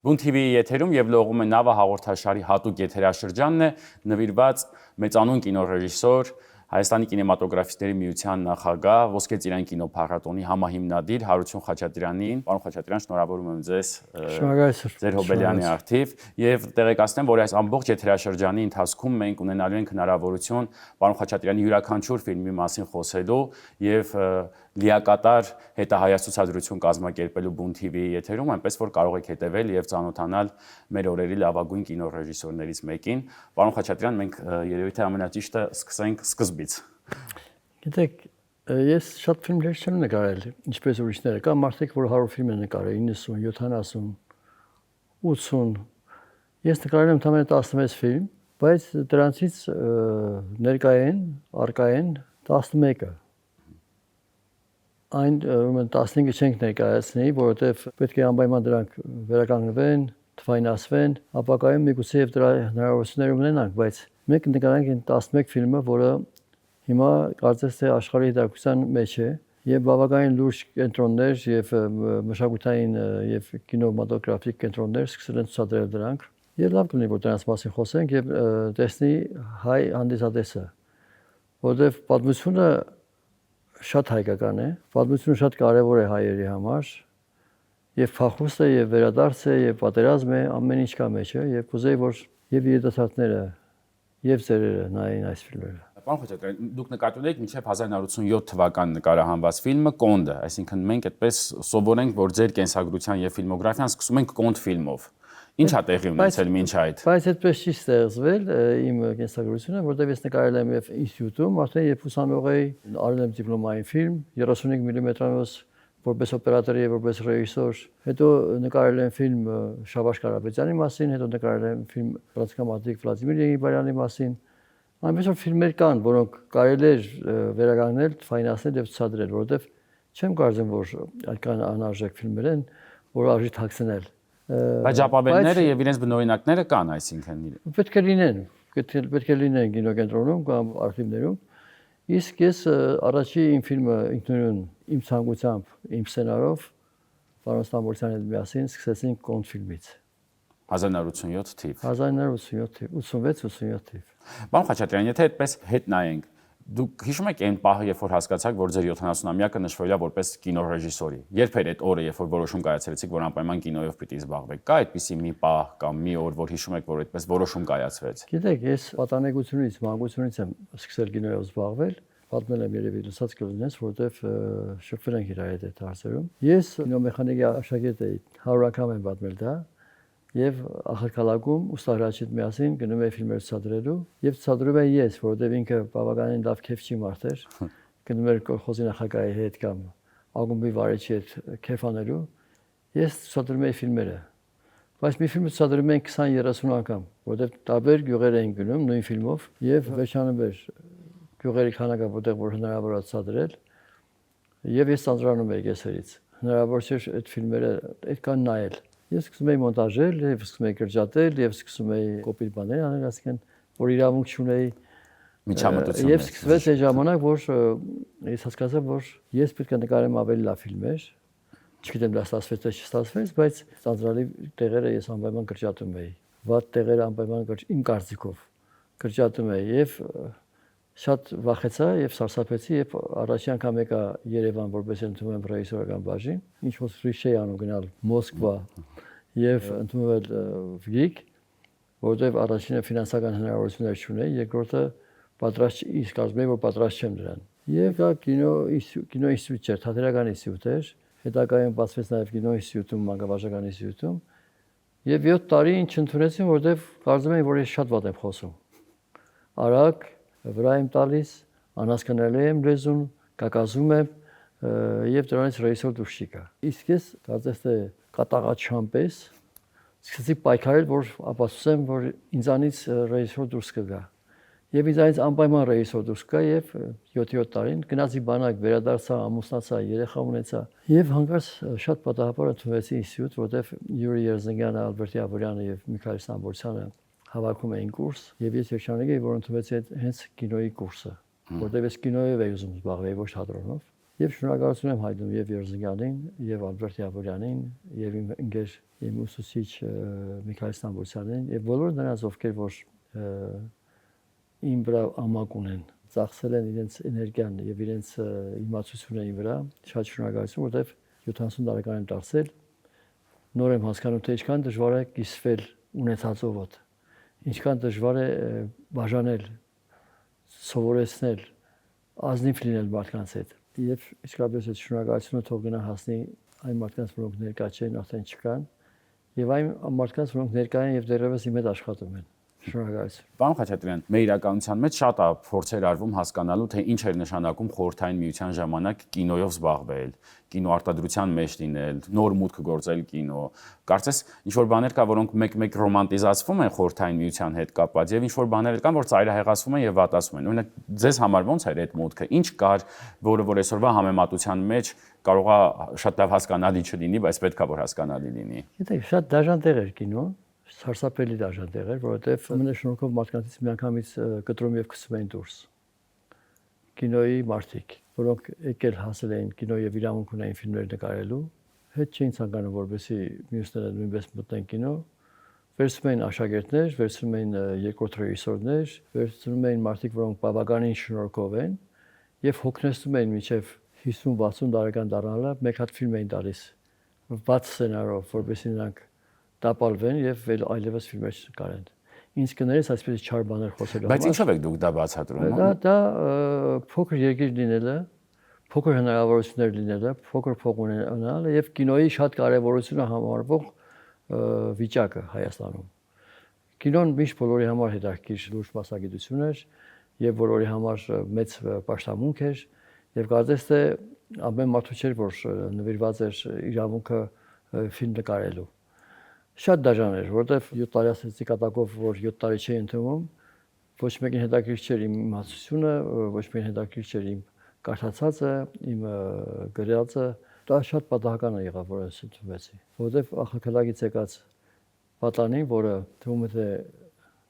Բուն TV-ի եթերում եւ լողում է նավա հաղորդաշարի հատուկ եթերաշրջանն է նվիրված մեծանուն կինոռեժիսոր Հայաստանի կինեմատոգրաֆիստների միության նախագահ Ոսկե ծիրան կինոփառատոնի համահիմնադիր Հարություն Խաչատրյանին։ Պարոն Խաչատրյան, շնորհավորում եմ ձեզ ձեր Հոբելյանի արթիվ եւ տեղեկացնեմ, որ այս ամբողջ եթերաշրջանի ընթացքում մենք ունենալու ենք հնարավորություն պարոն Խաչատրյանի յուրաքանչյուր ֆիլմի մասին խոսելու եւ լիակատար հետահայացուցադրություն կազմակերպելու Բուն TV-ի եթերում, այնպես որ կարող եք հետևել եւ ծանոթանալ մեր օրերի լավագույն կինոռեժիսորներից մեկին։ Պարոն Խաչատրյան, մենք երևի թե ամենաճիշտը սկսենք սկզբից։ Գիտեք, ես շատ ֆիլմեր չեմ նկարել, ինչպես ուրիշները, կա մարդիկ, որ 100 ֆիլմ են նկարել, 90, 70, 80։ Ես նկարել եմ ընդամենը 16 ֆիլմ, բայց դրանցից ներկա են 11-ը։ Այն 15-ը չենք ներկայացնի, որովհետև պետք է անպայման դրանք վերականգնվեն, թվայնացվեն, ապակայում միգուցե եւ դրա հնարավորություններ ունենանք, բայց մենք նկարենք այն 11 ֆիլմը, որը հիմա կարծես թե աշխարհի դարակության մեջ է եւ բավականին լուրջ կենտրոններ եւ մշակութային եւ կինոմատոգրաֆիկ կենտրոններ սկսել են ցուցադրել դրանք։ Եվ լավ կլինի, որ դրանց մասին խոսենք եւ տեսնի հայ հանդիսատեսը, որովհետեւ պատմությունը շատ հայկական է, պատմությունը շատ կարևոր է հայերի համար, եւ փախուստ է, եւ վերադարձ է, եւ պատերազմ է, ամեն ինչ կա մեջը, եւ կուզեի, որ եւ երիտասարդները եւ ծերերը նայեն այս ֆիլմերը։ Պարոն Խաչատրյան, դուք նկատի ունեք մինչև 1987 թվական նկարահանված ֆիլմը Կոնդը, այսինքն մենք այդպես սովորենք, որ ձեր կենսագրության եւ ֆիլմոգրաֆիան սկսում ենք Կոնդ ֆիլմով։ Ինչ է տեղի ունեցել մինչ այդ։ Բայց այդպես չի ստեղծվել իմ կենսագրությունը, որտեղ ես նկարել եմ եւ ինստիտուտում, արդեն երբ ուսանող էի, արել եմ դիպլոմային ֆիլմ 35 մմ-անոց որպես օպերատոր եւ որպես ռեժիսոր, հետո նկարել եմ ֆիլմ Շավարժ Կարապետյանի մասին, հետո նկարել եմ ֆիլմ Ֆրանսկամատիկ Վլադիմիր Եղիբարյանի մասին։ Այնպես որ ֆիլմեր կան, որոնք կարելի է վերականգնել, ֆայնանսել եւ ցուցադրել, որովհետեւ չեմ կարծում, որ այդքան անարժեք ֆիլմեր են, որ արժի թաքցնել։ Բայց ժապավենները եւ իրենց բնօրինակները կան, այսինքն պետք է լինեն կինոկենտրոնում կամ արխիվներում։ Իսկ ես առաջի իմ ֆիլմը ինքնուրույն իմ ցանկությամբ, իմ սցենարով պարոն Ստամբոլցյանի հետ միասին սկսեցինք Կոնդ ֆիլմից 1987 թիվ 1987 թիվ 86-87 թիվ։ Պարոն Խաչատրյան, եթե այդպես հետ նայենք, դուք հիշում եք այն պահը, երբ որ հասկացաք, որ ձեր 70-ամյակը նշվել է որպես կինոռեժիսորի։ Երբ էր այդ օրը, երբ որ որոշում կայացրեցիք, որ անպայման կինոյով պիտի զբաղվեք։ Կա այդպիսի մի պահ կամ մի օր, որ հիշում եք, որ այդպես որոշում կայացվեց։ Գիտեք, ես պատանեկությունից, մանկությունից եմ սկսել կինոյով զբաղվել։ Պատմել եմ երևի լսած կլինես, որովհետև շփվել ենք իրար հետ այդ հարցերում։ Ես կինոմեխանիկայի աշակերտ էի, 100 անգամ եմ պատմել դա, եւ Ախալքալակում Ուստարաչիտ միասին գնում էի ֆիլմեր ցուցադրելու եւ ցուցադրում էի ես, որովհետեւ ինքը բավականին լավ քեֆչի մարդ էր։ Գնում էր կոլխոզի նախագահի հետ կամ ակումբի վարիչի հետ քեֆ անելու։ Ես ցուցադրում էի ֆիլմերը։ Բայց մի ֆիլմ ցուցադրում էինք 20-30 անգամ, որովհետեւ տարբեր գյուղեր էին գնում նույն ֆիլմով եւ վերջանում էր գյուղերի քանակը, որտեղ որ հնարավոր է ցուցադրել։ Եվ ես ծանրանում էի կեսերից։ Հնարավոր չէր այդ ֆիլմերը այդքան նայել։ Ես սկսում էի մոնտաժել, եւ սկսում էի կրճատել, եւ սկսում էի կոպիտ բաներ անել, ասենք, որ իրավունք չունեի միջամտություն։ Եվ սկսվեց այդ ժամանակ, որ ես հասկացա, որ ես պետք է նկարեմ ավելի լավ ֆիլմեր։ Չգիտեմ, դա ստացվեց թե չստացվեց, բայց ծանրալի տեղերը ես անպայման կրճատում էի։ Վատ տեղերը անպայման իմ կարծիքով կրճատում էի եւ շատ վախեցա եւ սարսափեցի, երբ առաջի անգամ եկա Երևան, որպես ընդունում ռեժիսորական բաժին, ինչ որ ֆրիշ էի անում գնալ Մոսկվա եւ ընդունել վգիկ, որովհետեւ առաջինը ֆինանսական հնարավորություններ չունեի, երկրորդը պատրաստ իսկ ասում էի, որ պատրաստ չեմ դրան։ Եվ կա կինո ինստիտուտ չէ, թատերական ինստիտուտ էր, հետագայում բացվեց նաեւ կինո ինստիտուտում, մանկավարժական ինստիտուտում, եւ 7 տարի ինչ ընդունեցին, որովհետեւ կարծում էի, որ ես շատ վատ եմ խոսում։ Արագ վրա եմ տալիս, անհասկանալի եմ լեզուն, կակազում եմ եւ դրանից ռեժիսոր դուրս չի գա։ Իսկ ես կարծես թե կատաղաչամպես սկսեցի պայքարել, որ ապացուցեմ, որ ինձանից ռեժիսոր դուրս կգա։ Եվ ինձանից անպայման ռեժիսոր դուրս կա եւ 7-7 տարին գնացի բանակ, վերադարձա, ամուսնացա, երեխա ունեցա եւ հանկարծ շատ պատահաբար ընդունվեցի ինստիտուտ, որտեղ Յուրի Երզնգյանը, Ալբերտ Յավորյանը եւ Միքայել Ստամբոլցյանը հավաքում էին կուրս եւ ես երջանիկ էի, որ ընդունվեցի հենց կինոյի կուրսը, որտեղ ես կինոյով էի ուզում զբաղվել, ոչ թատրոնով։ Եվ շնորհակալություն եմ հայտնում եւ Երզնյանին, եւ Ալբերտ Յավորյանին, եւ իմ ընկեր իմ ուսուցիչ Միքայել Ստամբոլյանին եւ բոլոր նրանց, ովքեր որ իմ վրա ամակ ունեն, ծախսել են իրենց էներգիան եւ իրենց իմացությունը իմ վրա։ Շատ շնորհակալություն, որովհետեւ 70 տարեկան եմ դարձել, նոր եմ հասկանում, թե ինչքան դժվար է կիսվել ունեցածովդ, ինչքան դժվար է բաժանել, սովորեցնել, ազնիվ լինել մարդկանց հետ։ Եվ իսկապես այդ շնորհակալությունը թող գնա հասնի այն մարդկանց, որոնք ներկա չեն, արդեն չկան, եւ այն մարդկանց, որոնք ներկա են եւ դեռևս իմ հետ աշխատում են։ Շնորհակալություն։ Պարոն Խաչատրյան, մեր իրականության մեջ շատ է փորձեր արվում հասկանալու, թե ինչ էր նշանակում Խորհրդային Միության ժամանակ կինոյով զբաղվել, կինոարտադրության մեջ լինել, նոր մուտք գործել կինո։ Կարծես ինչ-որ բաներ կա, որոնք մեկ-մեկ ռոմանտիզացվում են Խորհրդային Միության հետ կապված, եւ ինչ-որ բաներ կան, որ ծայրահեղացվում են եւ վատացվում են։ Օրինակ, ձեզ համար ո՞նց էր այդ մուտքը։ Ինչ կար, որը որ այսօրվա համեմատության մեջ կարող է շատ լավ հասկանալի չլինի, բայց պետք է որ հասկանալի լինի։ Գիտեք, շատ դաժան տեղ էր կինոն, սարսափելի դաժան տեղ էր, որովհետև ամենը շնորհքով մարդկանցից միանգամից կտրում եւ գցում էին դուրս։ Կինոյի մարդիկ, որոնք եկել հասել էին կինո եւ իրավունք ունեին ֆիլմեր նկարելու, հետ չէին ցանկանում, որպեսզի մյուսները նույնպես մտնեն կինո, վերցնում էին աշակերտներ, վերցնում էին երկրորդ ռեժիսորներ, վերցնում էին մարդիկ, որոնք բավականին շնորհքով են եւ հոգնեցնում էին միջև 50-60 տարեկան դառնալը, մեկ հատ ֆիլմ էին տալիս, բաց սցենարով, որպեսզի նրանք տապալվեն եւ այլևս ֆիլմեր չկարեն։ Ինչ կներես այսպես չար բաներ խոսելով։ Բայց ինչով եք դուք դա բացատրում։ Դա փոքր երկիր լինելը, փոքր հնարավորություններ լինելը, փոքր փող ունենալը եւ կինոյի շատ կարեւորությունը համարվող վիճակը Հայաստանում։ Կինոն միշտ բոլորի համար հետաքրքիր լուրջ մասնագիտություն էր եւ բոլորի համար մեծ պաշտամունք էր եւ կարծես թե ամեն մարդու չէր, որ նվիրված էր իրավունքը ֆիլմ նկարելու։ Շատ դաժան էր, որովհետև 7 տարի ասեցի կատակով, որ 7 տարի չէի ընդունում, ոչ մեկին հետաքրքիր չէր իմ իմացությունը, ոչ մեկին հետաքրքիր չէր իմ կարդացածը, իմ գրածը, դա շատ պատահական եղավ, որ ես ընդունվեցի, որովհետև ախալքալակից եկած պատանին, որը թվում է թե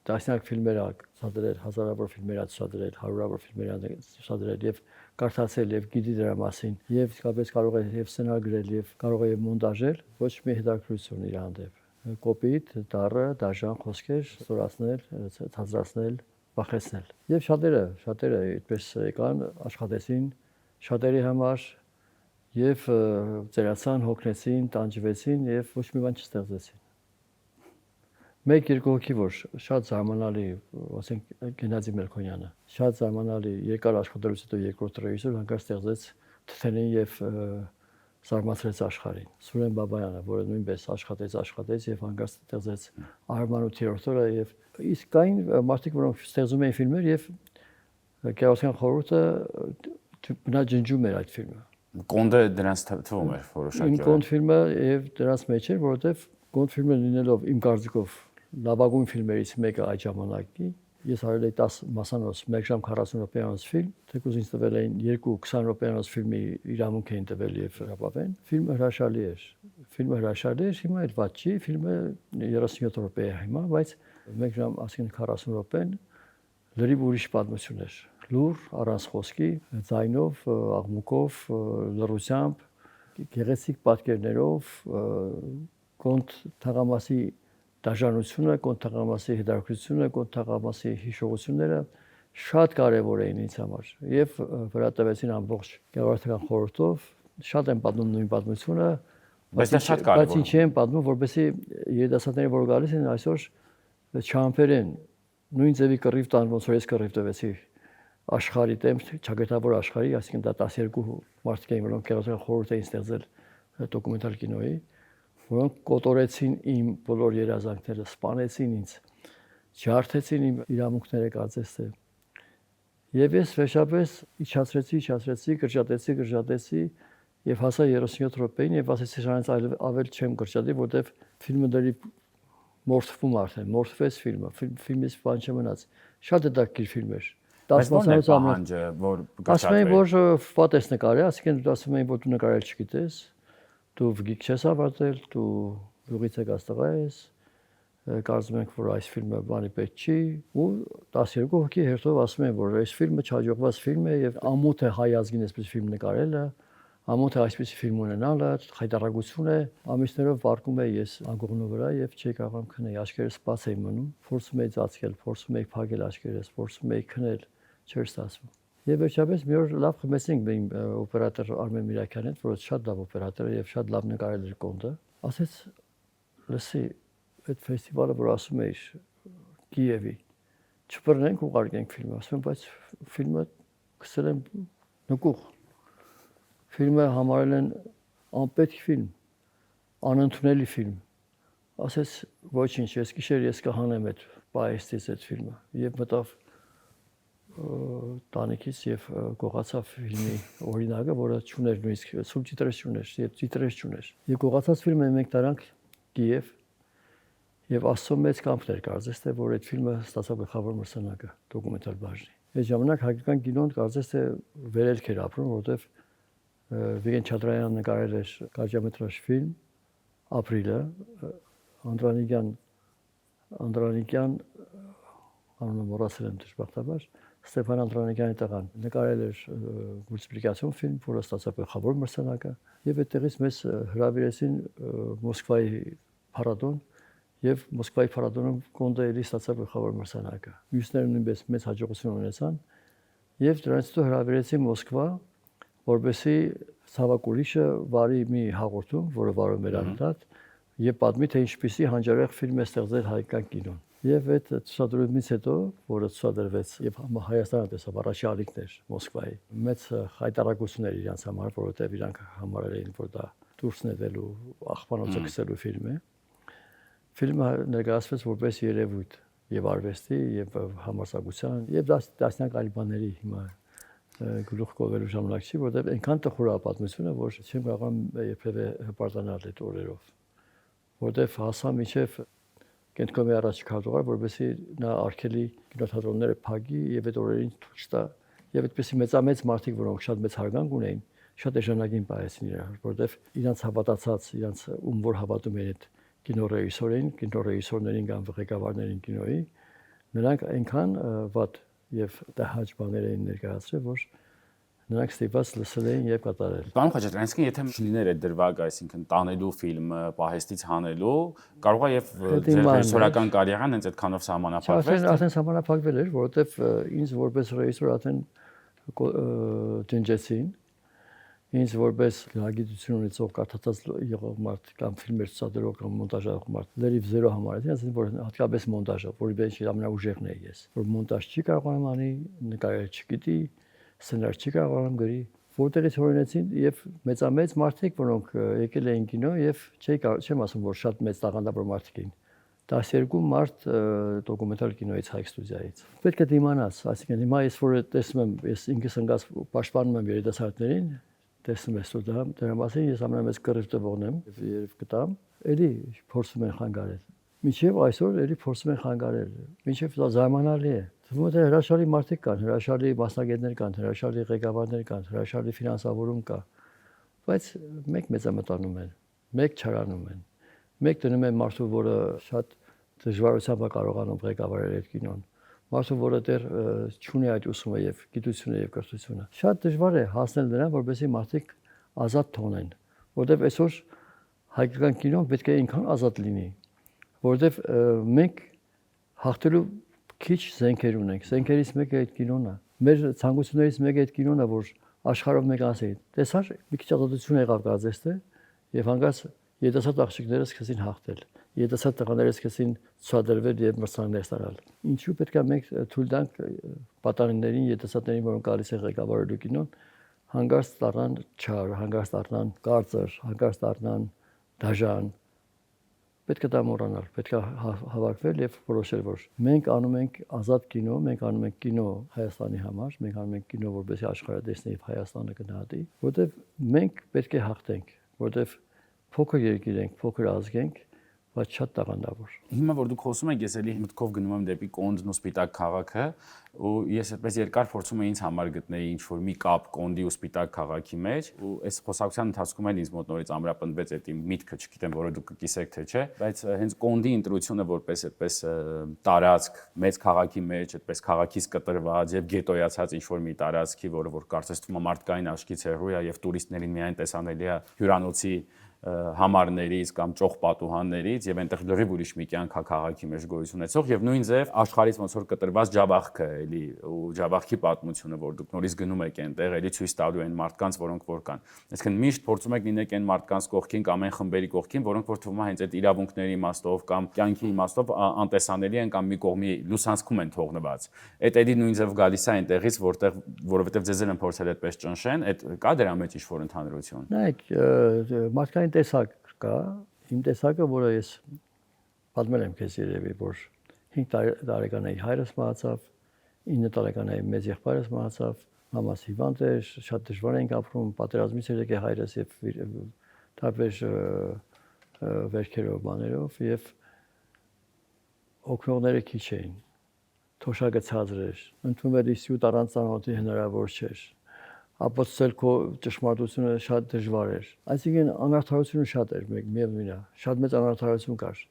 տասնյակ ֆիլմեր ա ցուցադրել, հազարավոր ֆիլմեր ա ցուցադրել, հարյուրավոր ֆիլմեր ա ցուցադրել եւ կարդացել եւ գիտի դրա մասին եւ իսկապես կարող է եւ սցենար գրել եւ կարող է եւ մոնտաժել, ոչ մի հետաքրքրություն իր հանդեպ կոպիտ, դառը, դաժան խոսքեր, ստորացնել, ցածրացնել, վախեցնել։ Եվ շատերը այդպես եկան, աշխատեցին շատերի համար եւ ծերացան, հոգնեցին, տանջվեցին եւ ոչ մի բան չստեղծեցին։ Մեկ-երկու հոգի որ շատ զարմանալի, ասենք Գենադի Մելքոնյանը, շատ զարմանալի երկար աշխատելուց հետո երկրորդ ռեժիսոր հանկարծ ստեղծեց Թթենին եւ զարմացրեց աշխարհին։ Սուրեն Բաբայանը, որը նույնպես աշխատեց եւ հանկարծ ստեղծեց Արման ու Թիրոթորը եւ իսկ կային մարդիկ, որոնք ստեղծում էին ֆիլմեր եւ Գերոսական խորհուրդը բնաջնջում էր այդ ֆիլմը։ Կոնդը դրանց թվում էր որոշակի։ Իմ Կոնդ ֆիլմը եւ դրանց մեջ էր, որովհետեւ Կոնդ ֆիլմը լինելով իմ կարծիքով լավագույն ֆիլմերից մեկը այդ ժամանակի, ես արել էի 10 մասանոց 1 ժամ 40 րոպեանոց ֆիլմ, թեկուզ ինձ տվել էին 2-20 րոպեանոց ֆիլմի իրավունք էին տվել եւ հրապավեն։ Ֆիլմը հրաշալի էր։ Հիմա էլ վատ չի, ֆիլմը 37 րոպե է հիմա, բայց 1 ժամ, ասին 40 րոպեն լրիվ ուրիշ պատմություն էր։ Լուր, առանց խոսքի, ձայնով, աղմուկով, լռությամբ, գեղեցիկ պատկերներով, Կոնդ թաղամասի դաժանությունը, Կոնդ թաղամասի հետաքրքրությունը, Կոնդ թաղամասի հիշողությունները շատ կարևոր էին ինձ համար եւ վրա տվեցին ամբողջ գեղարվեստական խորհրդով, շատ եմ պատմում նույն պատմությունը, բայց դա շատ կարևոր է։ Բայց ինչի եմ պատմում, որպեսզի երիտասարդները, որ գալիս են այսօր չամփերեն նույն ձևի կռիվ տան, ոնց որ ես կռիվ տվեցի աշխարհի դեմ, ճակատավոր աշխարհի, այսինքն դա 12 մարդիկ էին, որոնք գեղարվեստական խորհուրդ էին ստեղծել դոկումենտալ կինոյի, որոնք կոտորեցին իմ բոլոր երազանքները, սպանեցին ինձ, ջարդեցին իմ իրավունքները կարծես թե։ Եվ ես վերջապես իջացրեցի, կրճատեցի եւ հասա 37 րոպեին եւ ասեցի շանից ավել չեմ կրճատի, որտեվ ֆիլմը դեռ մորթվում արդեն, մորթվեց ֆիլմը, ֆիլմից բան չմնաց։ Շատ հետաքրքիր ֆիլմ էր։ 10 մասանոց պահանջը, որ ասում էին, որ վատ ես նկարել, այսինքն ասում էին, որ դու նկարել չգիտես, դու վգիկ չես ավարտել, դու յուղից եկած տղա ես, կարծում ենք, որ այս ֆիլմը բանի պետք չի ու 12 հոգի հերթով ասում են, որ այս ֆիլմը չհաջողված ֆիլմ է եւ ամոթ է հայ ազգին այսպես ֆիլմ նկարելը, ամոթ է այսպեսի ֆիլմ ունենալը, խայտարակություն է, ամիսներով վարկում է ես անկողնու վրա եւ չի կարողam քնել, աչքերս բաց էին մնում, փորձում էի ծածկել, փորձում էի փակել աչքերս, փորձում էի քնել, չէր ստացվում։ Եվ վերջապես մի օր լավ խմեցինք իմ օպերատոր Արմեն Միրաքյանն հետ, որ շատ լավ օպերատոր է եւ շատ լավ նկարել էր կոնդը։ Ասեց, լսի, այդ ֆեստիվալը, որ ասում էիր Կիևի, չբռնենք ուղարկենք ֆիլմը, ասում եմ, բայց ֆիլմը գցել են նկուղ։ Ֆիլմը համարել են անպետք ֆիլմ, անընդունելի ֆիլմ։ Ասեց, ոչինչ, ես գիշեր ես կհանեմ այդ պայեստից այդ ֆիլմը եւ մտավ տանիքից եւ գողացավ ֆիլմի օրինակը, որը չուներ նույնիսկ սուբտիտրեր չուներ, եւ տիտրեր չուներ։ Եվ գողացած ֆիլմը մենք տարանք Կիև եւ Աստծո մեծ կամքն էր կարծես թե, որ այդ ֆիլմը ստացավ գլխավոր մրցանակը դոկումենտալ բաժնի։ Այդ ժամանակ հայկական կինոն կարծես թե վերելք էր ապրում, որովհետեւ Վիգեն Չադրայանը նկարել էր կարճամետրաժ ֆիլմ Ապրիլը, Անդրանիկյան անունը մոռացել եմ դժբախտաբար, Ստեփան Անդրանիկյանի տղան նկարել էր մուլտիպլիկացիոն ֆիլմ, որը ստացավ գլխավոր մրցանակը, եւ այդտեղից մեզ հրավիրեցին Մոսկվայի փառատոն եւ Մոսկվայի փառատոնում կոնդը էլի ստացավ գլխավոր մրցանակը։ Մյուսները նույնպես մեծ հաջողություն ունեցան եւ դրանից հետո հրավիրեցին Մոսկվա, որովհետեւ Ցավակ ուրիշը վարի մի հաղորդում, որը վարում էր անընդհատ, եւ պատմի թե ինչպիսի հանճարեղ ֆիլմ է ստեղծել հայկական կինոն։ Եվ այդ ցուցադրումից հետո, որը ցուցադրվեց եւ Հայաստանը տեսավ առաջի ալիքներ Մոսկվայի, մեծ խայտարակություն էր իրանց համար, որովհետեւ իրանք համարել էին, որ դա դուրս նետելու աղբանոցը գցելու ֆիլմ է։ Ֆիլմը ներկայացվեց որպես երևույթ եւ արվեստի եւ համարձակության եւ դասնյակ այլ բաների հիմա գլուխ կովելու ժամանակ չի, որովհետեւ այնքան տխուր է պատմությունը, որ չեմ կարող երբևէ հպարտանալ այդ օրերով, որովհետեւ հասա միջև Կենտկոմի առաջ քարտուղար, որովհետեւ նա արկելի կինոթատրոնները փակի եւ այդ օրերին ցույց տա եւ այդպեսի մեծամեծ մարդիկ, որոնք շատ մեծ հարգանք ունեին, շատ էժանագին պահեցին իրար, որովհետեւ իրանց հավատացած, իրանց ում որ հավատում էին այդ կինոռեժիսորին, կինոռեժիսորներին կամ ղեկավարներին կինոյի, նրանք այնքան վատ եւ տհաճ բաներ էին ներկայացրել, որ նրանք ստիպված լսել էին եւ կատարել։ Պարոն Խաչատրյան, այսինքն եթե չլիներ այդ դրվագը, այսինքն տանելու ֆիլմը, պահեստից հանելու, կարող է եւ ձեր ռեժիսորական կարիերան հենց այդքանով սահմանափակվեր։ Արդեն սահմանափակվել էր, որովհետեւ ինձ որպես ռեժիսոր արդեն ջնջեցին, ինձ որպես գիտություն ունեցող կարդացած եղող մարդ կամ ֆիլմեր ցուցադրող կամ մոնտաժող մարդ լրիվ զերո համարեցին, ասեցին, որ հատկապես մոնտաժը, որի մեջ ամենաուժեղն է ես, որ մոնտաժ չի կարողանում անի, նկարել չգիտի, սցենար չի կարողանում գրի, որտեղից հորինեցին եւ մեծամեծ մարդիկ, որոնք եկել էին կինո եւ չեմ ասում, որ շատ մեծ տաղանդավոր մարդիկ էին։ 12 մարդ դոկումենտալ կինոից Հայք ստուդիայից։ Պետք է դիմանաս, այսինքն հիմա ես որ տեսնում եմ, ես ինքս ընկած պաշտպանում եմ երիտասարդներին, տեսնում ես որ դրա մասին ես ամենամեծ կռիվ տվողն եմ եւ կտամ, էլի փորձում են խանգարել։ Մինչև այսօր էլի փորձում են խանգարել։ Մինչև դա զարմանալի է։ Թվում է հրաշալի մարդիկ կան, հրաշալի մասնագետներ կան, հրաշալի ղեկավարներ կան, հրաշալի ֆինանսավորում կա, բայց մեկ մեծամտանում են, մեկ չարանում են, մեկ դնում են մարդու, որը շատ դժվարությամբ է կարողանում ղեկավարել այդ կինոն, մարդու, որը դեռ չունի այդ ուսումը եւ գիտությունը եւ կրթությունը։ Շատ դժվար է հասնել նրան, որպեսզի մարդիկ ազատ թողնեն, որովհետեւ այսօր հայկական կինոն պետք է այնքան ազատ լինի, որովհետեւ մենք հաղթելու քիչ զենքեր ունենք։ Զենքերից մեկը այդ կինոն է։ Մեր ցանկություններից մեկը այդ կինոն է, որ աշխարհով մեկ ասեին։ Տեսար, մի քիչ ազատություն եղավ գազես թե եւ հանգած երիտասարդ աղջիկները սկսեցին հաղթել։ Երիտասարդ տղաները սկսեցին ցուցադրվել եւ մրցանակներ ստանալ։ Ինչու պետք է մենք թույլ տանք պատանիներին, երիտասարդներին, որոնք գալիս են ղեկավարելու կինոն, հանգած դառնան չար, հանգած դառնան կարծր, հանգած դառնան դաժան։ Պետք է դա մոռանալ, պետք է հավաքվել եւ որոշել, որ մենք անում ենք ազատ կինո, մենք անում ենք կինո Հայաստանի համար, մենք անում ենք կինո, որպեսզի աշխարհը տեսնի եւ Հայաստանը գնահատի, որտեւ մենք պետք է հաղթենք, որտեւ փոքր երկիր ենք, փոքր ազգ ենք, բայց շատ տաղանդավոր։ Հիմա որ դուք խոսում եք, ես էլի մտքով գնում եմ դեպի Կոնդն ու Սպիտակ քաղաքը, ու ես այդպես երկար փորձում եմ ինձ համար գտնել ինչ-որ մի կապ Կոնդի ու Սպիտակ քաղաքի մեջ, ու այս խոսակցության ընթացքում էլ ինձ մոտ նորից ամրապնդվեց այդ իմ միտքը, չգիտեմ, որը դուք կկիսեք թե չէ, բայց հենց Կոնդի ընտրությունը որպես այդպես տարածք մեծ քաղաքի մեջ, այդպես քաղաքից կտրված եւ գետոյացած ինչ-որ մի տարածքի, որը որ կարծես թվում է մարդկային աչքից հեռու է եւ տուրիստներին միայն տեսանելի է հյուրանոցի համարներից կամ ճոխ պատուհաններից եւ այնտեղ լրիվ ուրիշ մի կյանք քաղաքի մեջ գոյություն ունեցող եւ նույն ձև աշխարհից ոնց որ կտրված Ջաբախքը էլի ու Ջաբախքի պատմությունը, որ դուք նորից գնում եք այնտեղ, էլի ցույց տալու են մարդկանց, որոնք որ կան։ Այսինքն միշտ փորձում եք լինեք այն մարդկանց կողքին կամ այն խմբերի կողքին, որոնք որ թվում է հենց այդ իրավունքների իմաստով կամ կյանքի իմաստով անտեսանելի են կամ մի կողմի լուսանցքում են թողնված։ Այդ էլի նույն ձև գալիս է այնտեղից, որտեղ որովհետեւ ձեզ են փորձել այդպես ճնշեն, այդ կա դրա մեջ ինչ-որ ընդհանրություն։ Նայեք, մարդկային տեսակ կա, իմ տեսակը, որը ես պատմել եմ քեզ երևի, որ 5 տարեկան էի հայրս մահացավ, 9 տարեկան էի մեծ եղբայրս մահացավ, մամաս հիվանդ էր, շատ դժվար էինք ապրում, պատերազմից էր եկել հայրս եւ տարբեր վերքերով, բաներով եւ օգնողները քիչ էին, թոշակը ցածր էր, ընդունվելի սյուտ առանց ծանոթի հնարավոր չէր, ապացուցել քո ճշմարտությունը շատ դժվար էր, այսինքն անարդարությունը շատ էր, միևնույն է, շատ մեծ անարդարություն կար։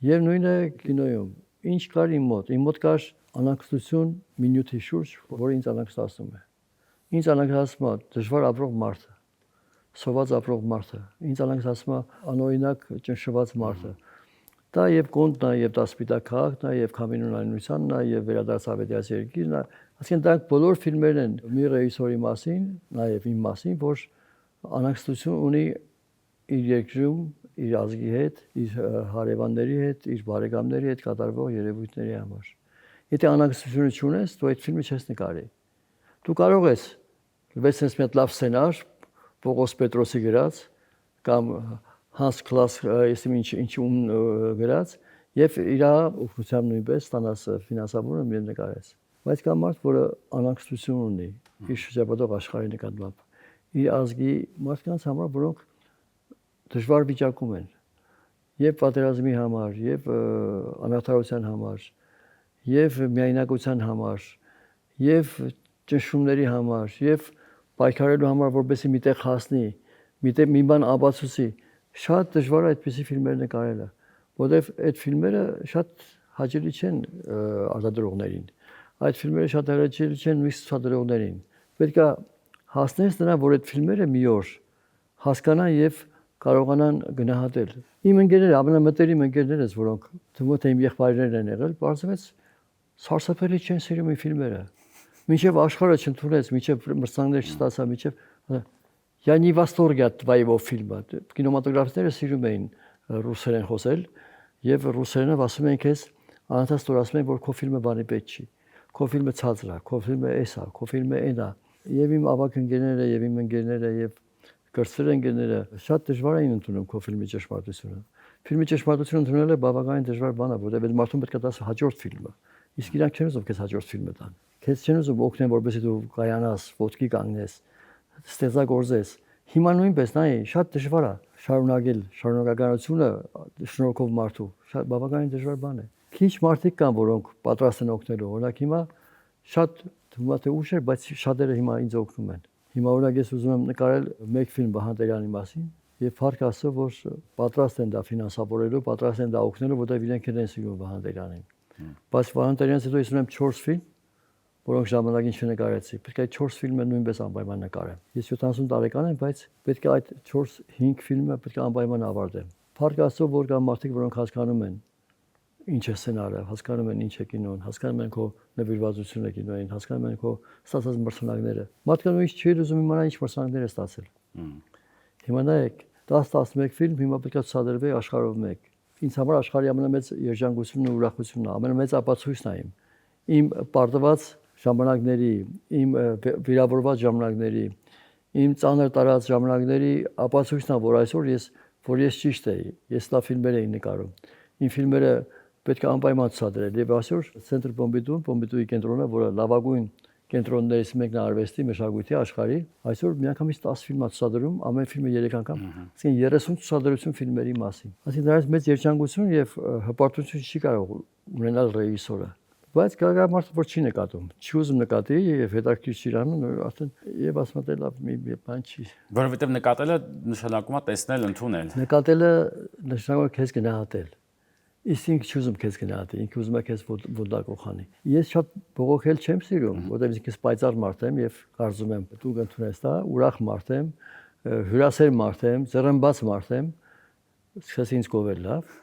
Եվ նույնը կինոյում, ինչ կար իմ մոտ կար անհանգստություն մի նյութի շուրջ, որը ինձ անհանգստացնում է։ Ինձ անհանգստացում է դժվար ապրող մարդը, սոված ապրող մարդը, ինձ անհանգստացում է անօրինակ ճնշված մարդը։ Դա եւ Կոնդն է, եւ դա Սպիտակ քաղաքն է, եւ Քամինուն այնությունն է, եւ Վերադարձ Ավետյաց երկիրն է։ Այսինքն դա բոլոր ֆիլմերն են մի ռեժիսորի մասին, նաեւ իմ մասին, որ անհանգստություն ունի իր երկրում, իր ազգի հետ, իր հարևանների հետ, իր բարեկամների հետ կատարվող երևույթների համար։ Եթե անհանգստությունը չունես, դու այդ ֆիլմը չես նկարի։ Դու կարող ես լսես մի հատ լավ սցենար, Պողոս Պետրոսի գրած կամ Hans Klaas ինչ գրած եւ իր օգնությամբ նույնպես ստանաս ֆինանսավորը մի նկարես։ Բայց կա մարդ, որը անհանգստություն ունի իր շրջապատող աշխարհի նկատմամբ, իր ազգի մարդկանց համար, որոնք դժվար վիճակում են եւ պատերազմի համար, եւ անարդարության համար, եւ միայնակության համար, եւ ճնշումների համար, եւ պայքարելու համար, որպեսզի միտեղ հասնի, մի բան ապացուցի։ Շատ դժվար է այդպիսի ֆիլմեր նկարելը, որովհետև այդ ֆիլմերը շատ հաճելի չեն արտադրողներին։ Այդ ֆիլմերը շատ հաճելի չեն նույն ցուցադրողներին։ Պետք է հասնես նրան, որ այդ ֆիլմերը մի օր հասկանան եւ կարողանան գնահատել։ Իմ ընկերները, ամենամտերիմ ընկերներս, որոնք թվում է թե իմ եղբայրներն են եղել, բարձրացած սարսափելի չեն սիրում իմ ֆիլմերը։ Մինչև աշխարհը չընդունեց, մինչև մրցանակներ չստացա, մինչև Я не в восторге от твоего фильма. Կինեմատոգրաֆիստները սիրում էին ռուսերեն խոսել եւ ռուսերենով ասում էին քեզ անընդհատ ստորացնում են, որ քո ֆիլմը բանի պետք չի։ Քո ֆիլմը ցածր է, քո ֆիլմը էս է, քո ֆիլմը այն է։ Եվ իմ ավակ ընկերները եւ իմ ընկերները եւ կրտսեր ընկերները շատ դժվար էին ընդունում քո ֆիլմի ճշմարտությունը։ Ֆիլմի ճշմարտությունը ընդունելը բավականին դժվար բան է, որովհետեւ այդ մարդուն պետք է տաս հաջորդ ֆիլմը։ Իսկ իրանք չեն ուզում քեզ հաջորդ ֆիլմը տան։ Քեզ չեն ուզում օգնեն, որպեսզի դու կայանաս, ոտքի կանգնես, ստեղծագործես։ Հիմա նույնպես նայ շատ դժվար է շարունակել շարունակականությունը շնորհքով մարդու շատ բավականին դժվար բան է։ Քիչ մարդիկ կան, որոնք պատրաստ են օգնելու։ Օրինակ հիմա շատ թվում է թե ուշ է, բայց շատերը հիմա ինձ օգնում են։ Հիմա օրինակ ես ուզում եմ նկարել մեկ ֆիլմ Վահան Տերյանի մասին եւ փառք Աստծո, որ պատրաստ են դա ֆինանսավորելու, պատրաստ են դա օգնելու, որտեղ իրենք են սիրում Վահան Տերյանին։ Բայց Վահան Տերյանից հետո ես ունեմ 4 ֆիլմ, որոնք ժամանակին չնկարեցի։ Պետք է այդ 4 ֆիլմը նույնպես անպայման նկարեմ։ Ես 70 տարեկան եմ, բայց պետք է այդ 4-5 ֆիլմը պետք է անպայման ավարտեմ։ Փառք Աստծո, որ կան մարդիկ, որոնք հասկանում են ինչ է սցենարը, հասկանում են ինչ է կինոն, հասկանում են քո նվիրվածությունը կինոյին, հասկանում են քո ստացած մրցանակները։ Մարդկան ուրիշ չի ուզում իմանալ ինչ մրցանակներ է ստացել։ Հիմա նայեք, 10-11 ֆիլմ հիմա պետք է ցուցադրվի աշխարհով մեկ։ Ինձ համար աշխարհի ամենամեծ երջանկությունն ու ուրախությունն է, ամենամեծ ապացույցն է իմ պարտված ժամանակների, իմ վիրավորված ժամանակների, իմ ծանր տարած ժամանակների ապացույցն է, որ ես ճիշտ էի, ես լավ ֆիլմեր էի նկարում։ Իմ ֆիլմերը պետք է անպայման ցուցադրել եւ այսօր Ցենտր Պոմպիդուի կենտրոնը, որը լավագույն կենտրոններից մեկն է արվեստի, մշակույթի, աշխարհի, այսօր միանգամից 10 ֆիլմ է ցուցադրում, ամեն ֆիլմը 3 անգամ, այսինքն 30 ցուցադրություն ֆիլմերի մասին։ Այսինքն դրանից մեծ երջանկություն եւ հպարտություն չի կարող ունենալ ռեժիսորը։ Բայց կարողա մարդը որ չի նկատում, չի ուզում նկատի եւ հետաքրքիր չի անում, արդեն եւ ասում է լավ մի բան չի։ Որովհետեւ նկատելը նշանակում է տեսնել, ընդունել։ Նկատելը նշանակում է քեզ գնահատել։ Իսկ ինքը չուզում քեզ գնահատի, ինքը ուզում է քեզ ոդակով խանի։ Ես շատ բողոքել չեմ սիրում, որովհետեւ ինքս պայծառ մարդ եմ եւ կարծում եմ դու կընդունես դա, ուրախ մարդ եմ, հյուրասեր մարդ եմ, ձեռնբաց մարդ եմ, սկսես ինձ գովել լավ,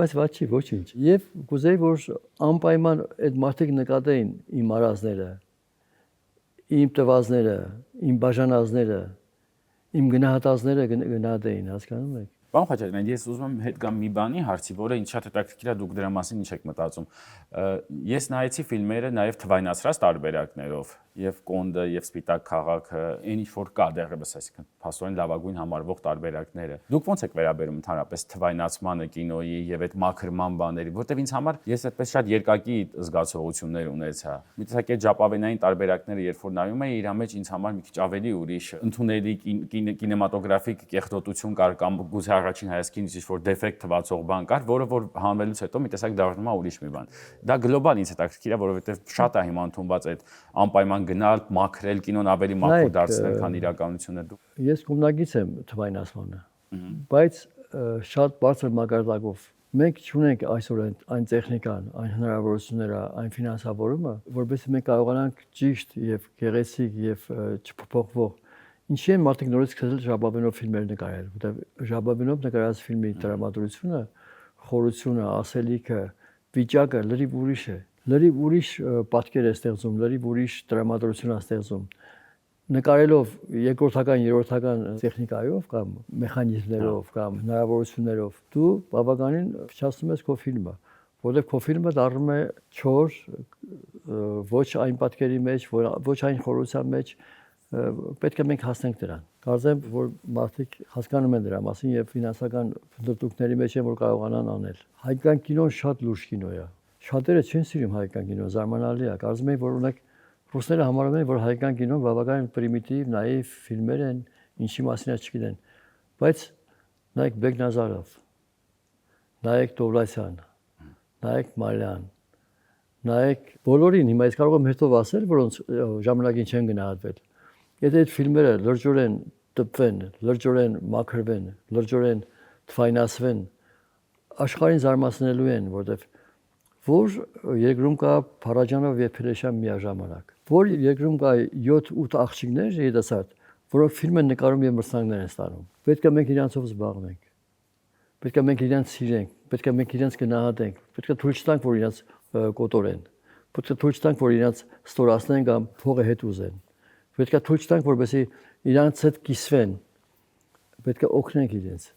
բայց ված չի ոչինչ։ Եվ կուզեի որ անպայման այդ մարդիկ նկատեին իմ արածները, իմ տվածները, իմ բաժանածները, իմ գնահատածները գնահատեին, հասկանում եք։ Պարոն Խաչատրյան, ես ուզում եմ հետ գամ մի բանի հարցի, որը ինձ շատ հետաքրքիր է, դուք դրա մասին ինչ եք մտածում։ Ես նայեցի ֆիլմերը նաև թվայնացրած տարբերակներով, եւ Կոնդը, եւ Սպիտակ քաղաքը, այն ինչ որ կա դեռևս, այսինքն փաստորեն լավագույն համարվող տարբերակները։ Դուք ո՞նց եք վերաբերում ընդհանրապես թվայնացմանը կինոյի եւ այդ մաքրման բաների, որտեվ ինձ համար ես այդպես շատ երկակի զգացողություններ ունեցա։ Մի տեսակ այդ ժապավենային տարբերակները, երբ որ նայում եի, իր մեջ ինձ համար մի քիչ ավելի ուրիշ ընդունելի կինեմատոգրաֆիկ կեղտոտություն կար կամ գուցե առաջին հայացքից ինչ որ դեֆեկտ թվացող բան կար, որը որ հանվելուց հետո մի տեսակ դառնում է ուրիշ մի բան։ Դա գլոբալ ինձ հետաքրքիր է, որովհետեւ շատ է հիմա ընդունված այդ անպայման գնալ, մաքրել, կինոն ավելի մաքուր դարձնել, քան իրականությունը։ Ես կողմնակից եմ թվայնացմանը, բայց շատ բարձր մակարդակով։ Մենք չունենք այսօր այն տեխնիկան, այն հնարավորությունները, այն ֆինանսավորումը, որովհետեւ մենք կարողանանք ճիշտ եւ գեղեցիկ եւ չփոփոխվող ինչի են մարդիկ նորից սկսել ժապավենով ֆիլմեր նկարել, որովհետեւ ժապավենով նկարած ֆիլմի դրամատուրգությունը, խորությունը, ասելիքը, վիճակը լրիվ ուրիշ է։ Լրիվ ուրիշ պատկեր է ստեղծում, լրիվ ուրիշ դրամատուրգություն է ստեղծում։ Նկարելով երկրորդական, երրորդական տեխնիկայով կամ մեխանիզմներով կամ հնարավորություններով դու բավականին փչացնում ես քո ֆիլմը, որովհետև քո ֆիլմը դառնում է չոր, ոչ այն պատկերի մեջ, ոչ այն խորության մեջ, պետք է մենք հասնենք դրան։ Կարծեմ, որ մարդիկ հասկանում են դրա մասին եւ ֆինանսական դրդուկների մեջ են, որ կարողանան անել։ Հայկական կինոն շատ լուրջ կինո է։ Շատերը չեն սիրում հայկական կինոն, զարմանալի է։ Կարծում եմ, որ օրինակ ռուսները համարում են, որ հայկական կինոն բավականին պրիմիտիվ, նաիվ ֆիլմեր են, ինչի մասին է չգիտեն։ Բայց նայեք Բեգնազարով, նայեք Տովլասյան, նայեք Մարյան, նայեք բոլորին, հիմա ես կարող եմ հետո ասել, որոնց ժամանակին չեն գնահատվել։ Եթե այդ ֆիլմերը լրջորեն տպվեն, լրջորեն մաքրվեն, լրջորեն թվայնացվեն, աշխարհին զարմացնելու են, որովհետև որ երկրում կա Փարաջանով եւ Փելեշյան միաժամանակ, որ երկրում կա 7-8 աղջիկներ երիտասարդ, որոնք ֆիլմ են նկարում եւ մրցանակներ են ստանում։ Պետք է մենք իրանցով զբաղվենք։ Պետք է մենք իրանց սիրենք, պետք է մենք իրանց գնահատենք, պետք է թույլ չտանք, որ իրանց կոտորեն։ Պետք է թույլ չտանք, որ իրանց ստորացնեն կամ փողը հետ ուզեն։ Պետք է թույլ չտանք, որպեսզի իրանց հետ կիսվեն։ Պետք է օգնենք իրենց։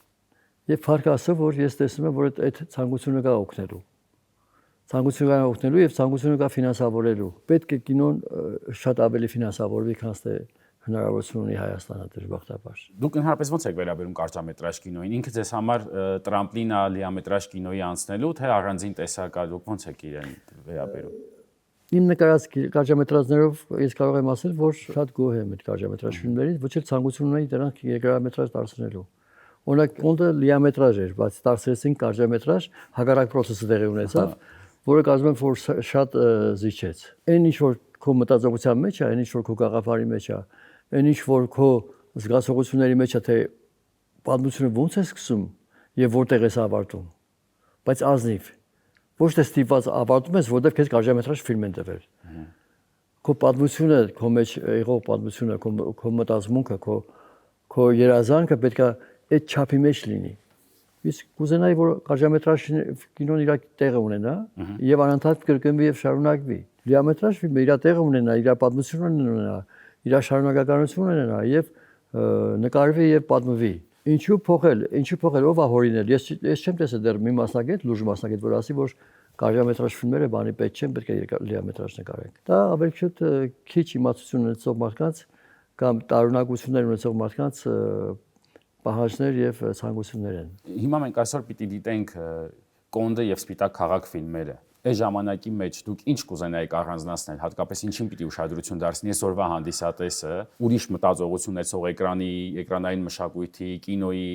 Եվ փառք Աստծո, որ ես տեսնում եմ, որ այդ ցանկությունը կա օգնելու։ Ցանկությունը կա օգնելու եւ ցանկությունը կա ֆինանսավորելու։ Պետք է կինոն շատ ավելի ֆինանսավորվի, քան թե հնարավորություն ունի Հայաստանը դժբախտաբար։ Դուք ընդհանրապես ո՞նց եք վերաբերում կարճամետրաժ կինոյին։ Ինքը ձեզ համար տրամպլին է լիամետրաժ կինոյի անցնելու, թե առանձին տեսակ է, դուք ո՞նց եք իրեն վերաբերում։ Իմ նկարած կարճամետրաժներով ես կարող եմ ասել, որ շատ գոհ եմ այդ կարճամետրաժ ֆիլմներից, ոչ էլ ցանկություն ունեի դրանք երկարամետրաժ դարձնելու։ Օրինակ Կոնդը լիամետրաժ էր, բայց դարձրեցին կարճամետրաժ, հակառակ process-ը տեղի ունեցավ, որը կարծում եմ, որ շատ զիջեց։ Այն ինչ որ քո մտածողության մեջ է, այն ինչ որ քո գաղափարի մեջ է, այն ինչ որ քո զգացողությունների մեջ է, թե պատմությունը ո՞նց է սկսում եւ որտեղ է ավարտում, բայց ազնիվ։ Ոչ թե ստիպված ավարտում ես, որովհետև քեզ կարճամետրաժ ֆիլմ են տվել։ Քո պատմությունը, քո մեջ եղող պատմությունը, քո մտածմունքը, քո երազանքը պետք է այդ չափի մեջ լինի։ Իսկ կուզենայի, որ կարճամետրաժ կինոն իր տեղը ունենա եւ անընդհատ կրկնվի եւ շարունակվի։ Լիամետրաժ ֆիլմը իր տեղը ունենա, իր պատմությունը ունենա, իր շարունակականությունը ունենա եւ նկարվի եւ պատմվի։ Ինչու փոխել, ով է հորինել։ Ես չեմ տեսել դեռ մի մասնագետ, լուրջ մասնագետ, որ ասի, որ կարճամետրաժ ֆիլմերը բանի պետք չեն, պետք է լիամետրաժ նկարենք։ Դա ավելի շուտ քիչ իմացություն ունեցող մարդկանց կամ տարօրինակություններ ունեցող մարդկանց պահանջներ եւ ցանկություններ են։ Հիմա մենք այսօր պիտի դիտենք Կոնդը եւ Սպիտակ քաղաք ֆիլմերը։ այս ժամանակի մեջ դուք ինչ կուզենայիք առանձնացնել, հատկապես ինչին պիտի ուշադրություն դարձնի այսօրվա հանդիսատեսը, ուրիշ մտածողություն ունեցող էկրանային մշակույթի, կինոյի,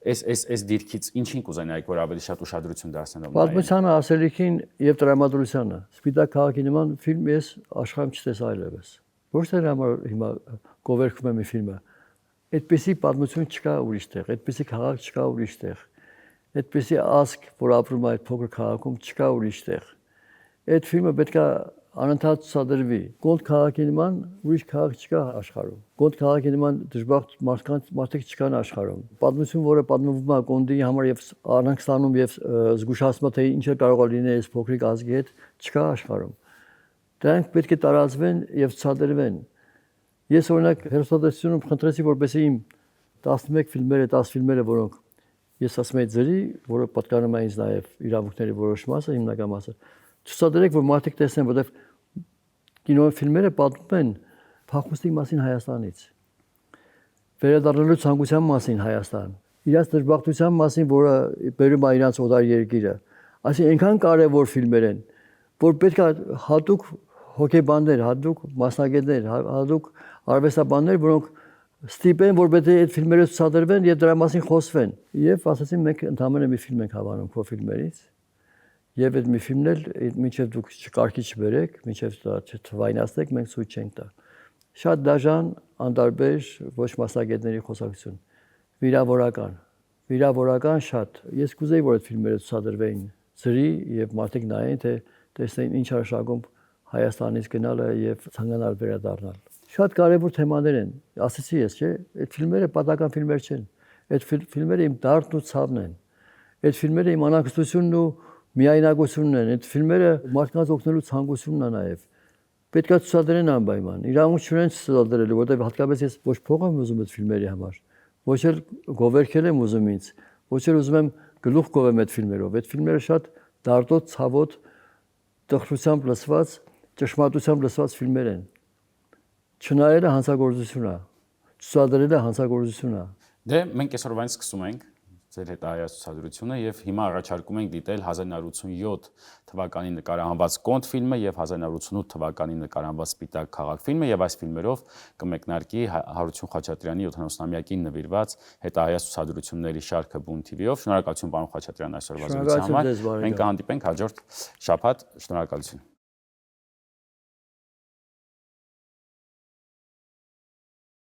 այս դիրքից ինչին կուզենայիք, որ ավելի շատ ուշադրություն դարձնելով։ Պատմությանը, ասելիքին եւ տրամադրությանը։ Սպիտակ քաղաքի նման ֆիլմ ես աշխարհում չտես այլևս։ Ոչ թե համար հիմա գովերքում եմ մի ֆիլմը։ Այդպեսի պատմություն չկա ուրիշտեղ, այդպեսի քաղաք չկա ուրիշտեղ։ Այդպեսի ազգ, որ ապրում է այդ փոքր քաղաքում, չկա ուրիշտեղ։ Այդ ֆիլմը պետքա անընդհատ ցուցադրվի։ Գոնդ քաղաքի նման ուրիշ քաղաք չկա աշխարհում։ Գոնդ քաղաքի նման դժբախտ մարդիկ չկան աշխարհում։ Պատմություն, որը պատմվում է Գոնդի համար եւ Արաքստանում եւ զգուշացնում է թե ինչ է կարող լինել այս փոքրիկ ազգի հետ, չկա աշխարհում։ Դրանք պետք է տարածվեն եւ ցուցադրվեն։ Ես օրինակ հերոսատեսությունում խնդրեցի, որպեսզի իմ 11 ֆիլմերը, 10 ֆիլմերը, որոնք ես ասում եմ ձերի, որը պատկանում է ինձ նաև իրավունքների որոշ մասը, հիմնական մասը, ցուցադրեք, որ մարդիկ տեսնեն, որովհետև կինոֆիլմերը պատմում են փախուստի մասին Հայաստանից, վերադառնալու ցանկության մասին Հայաստան, իրաց դժբախտության մասին, որը բերում է իրաց օտար երկիրը։ Այսինքն այնքան կարևոր ֆիլմեր են, որ պետք է հատուկ հոգեբաններ, հատուկ մասնագետներ, հատուկ արվեստաբաններ, որոնք ստիպեն, որ պետք է այդ ֆիլմերը ցուցադրվեն եւ դրա մասին խոսվեն։ Եվ ասացին մենք ընդհանրապես մի ֆիլմ ենք հավանում քո ֆիլմերից։ Եվ այդ մի ֆիլմն էլ մինչեւ դուք չկարգի չբերեք, մինչեւ չթվայնացնեք, մենք ցույց չենք տա։ Շատ դաժան, անտարբեր, ոչ մասնագետների խոսակցություն։ Վիրավորական շատ։ Ես կուզեի, որ այդ ֆիլմերը ցուցադրվեին ծրի եւ մարդիկ նայեն, թե տեսնեն ինչ արշակում Հայաստանից գնալը եւ ցանկանալ վերադառնալ։ Շատ կարևոր թեմաներ են։ Ասեցի ես, չէ՞, այդ ֆիլմերը պատական ֆիլմեր չեն։ Այդ ֆիլմերը իմ դարձն ու ցավն են։ Այդ ֆիլմերը իմ անակստությունն ու միայնակությունն են։ Այդ ֆիլմերը մարդկանց օգնելու ցանկությունն է նաեւ։ Պետք է ցուցադրեն անպայման։ Իրավունք չունեն ցուցադրելու, որովհետեւ հատկապես ես ոչ փող եմ ուզում այդ ֆիլմերի համար, ոչ էլ գովերքել եմ ուզում ինձ, ոչ էլ ուզում եմ գլուխ գովեմ այդ ֆիլմերով։ Այդ ֆիլմերը շատ դարտոտ, ցավոտ, տխրությամբ լսված, ճշմարտությամբ լսված ֆիլմեր են։ Չնայելը հանցագործություն է, ցուցադրելը հանցագործություն է։ Դե մենք այսօրվանից սկսում ենք ձեր հետ այայս ցուցադրությունը եւ հիմա առաջարկում ենք դիտել 1987 թվականին նկարահանված Կոնտ ֆիլմը եւ 1988 թվականին նկարահանված Սպիտակ քաղաք ֆիլմը եւ այս ֆիլմերով կմեկնարկի Հարություն Խաչատրյանի 70-ամյակին նվիրված հետահայաց ցուցադրությունների շարքը Բուն TV-ով։ Շնորհակալություն պարոն Խաչատրյան այսօրվա զրույցի համար։ Մենք կհանդիպենք հաջորդ շաբաթ։ Շնորհակալություն։